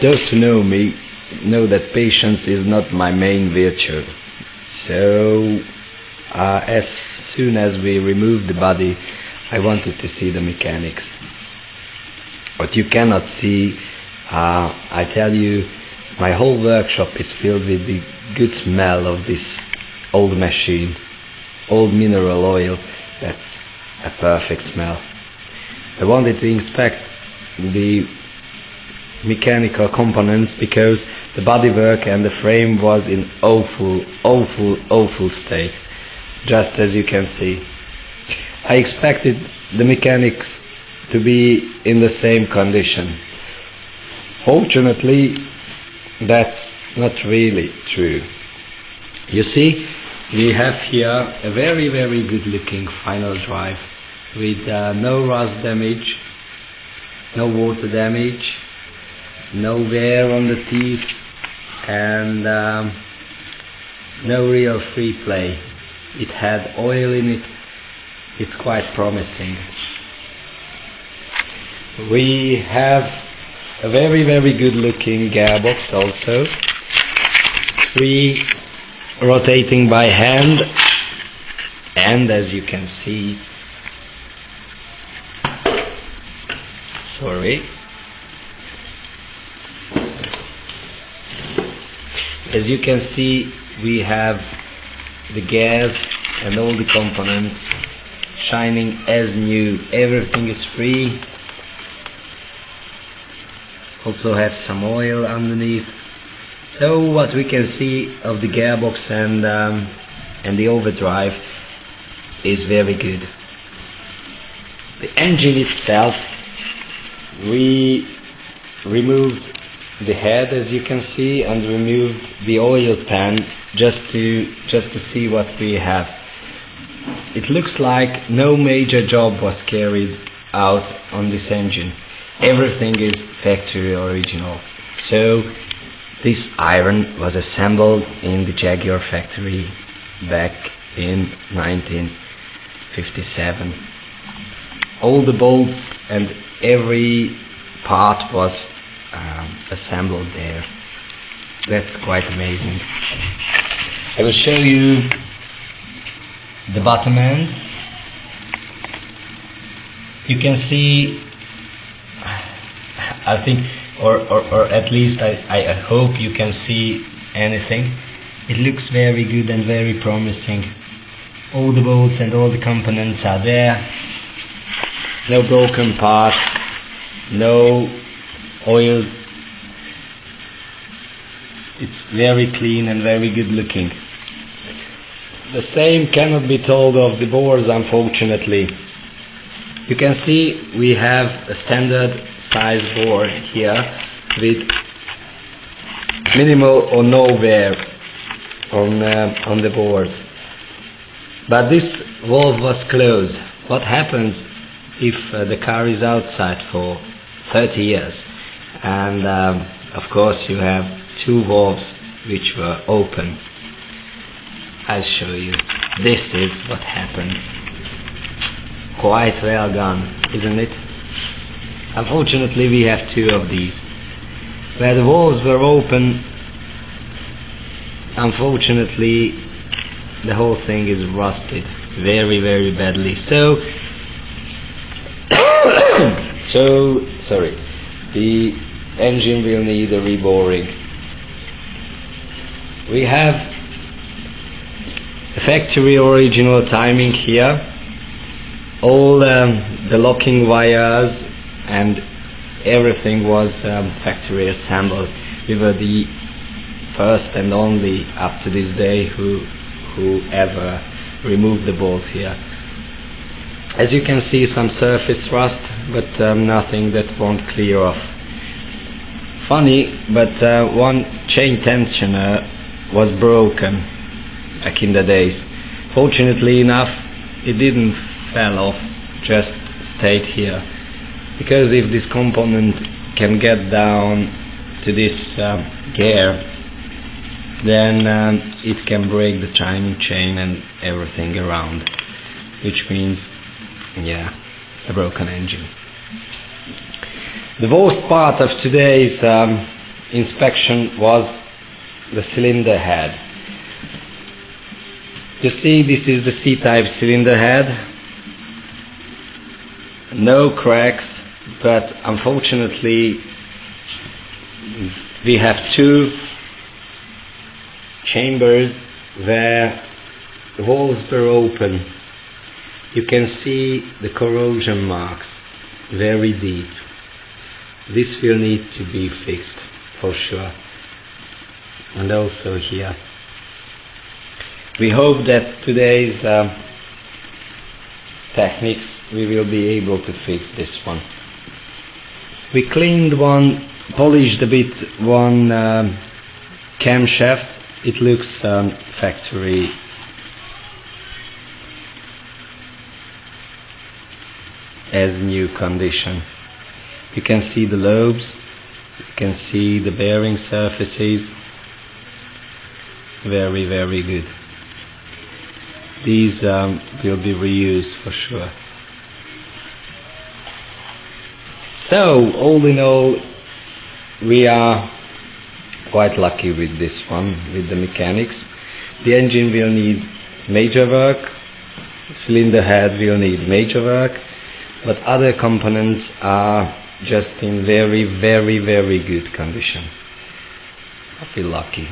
Those who know me know that patience is not my main virtue. So as soon as we removed the body, I wanted to see the mechanics. What you cannot see, I tell you, my whole workshop is filled with the good smell of this old machine, old mineral oil. That's a perfect smell. I wanted to inspect the mechanical components because the bodywork and the frame was in awful state, just as you can see. I expected the mechanics to be in the same condition. Fortunately, that's not really true. You see, we have here a very good looking final drive with no rust damage, no water damage, no wear on the teeth, and no real free play. It had oil in it. It's quite promising. We have a very good looking gearbox also, 3 rotating by hand, and as you can see, as you can see, we have the gears and all the components shining as new. Everything is free. Also have some oil underneath. So what we can see of the gearbox and the overdrive is very good. The engine itself, we removed the head, as you can see, and removed the oil pan just to see what we have. It looks like no major job was carried out on this engine. Everything is factory original. So this iron was assembled in the Jaguar factory back in 1957. All the bolts and every part was assembled there. That's quite amazing. I will show you the bottom end. You can see, I think, or at least I hope you can see anything. It looks very good and very promising. All the bolts and all the components are there. No broken parts, no oil. It's very clean and very good looking. The same cannot be told of the bores, unfortunately. You can see we have a standard size bore here with minimal or no wear on the bores. But this valve was closed. What happens if the car is outside for 30 years? And of course you have 2 valves which were open. I'll show you. This is what happened. Quite well done, isn't it? Unfortunately, we have 2 of these. Where the valves were open, unfortunately, the whole thing is rusted very badly. So the engine will need a reboring. We have a factory original timing here. All the locking wires and everything was factory assembled. We were the first and only up to this day who ever removed the bolt here. As you can see, some surface rust, but nothing that won't clear off. Funny, but one chain tensioner was broken back in the days. Fortunately enough, it didn't fell off, just stayed here. Because if this component can get down to this gear, then it can break the timing chain and everything around, which means, yeah, a broken engine. The worst part of today's inspection was the cylinder head. You see, this is the C-type cylinder head. No cracks, but unfortunately we have two chambers where the valves were open. You can see the corrosion marks very deep. This will need to be fixed for sure. And also here. We hope that today's techniques we will be able to fix this one. We cleaned one, polished a bit one camshaft. It looks factory as new condition. You can see the lobes, you can see the bearing surfaces. Very, very good. These will be reused for sure. So, all in all, we are quite lucky with this one, with the mechanics. The engine will need major work, cylinder head will need major work, but other components are just in very, very, very good condition. I feel lucky.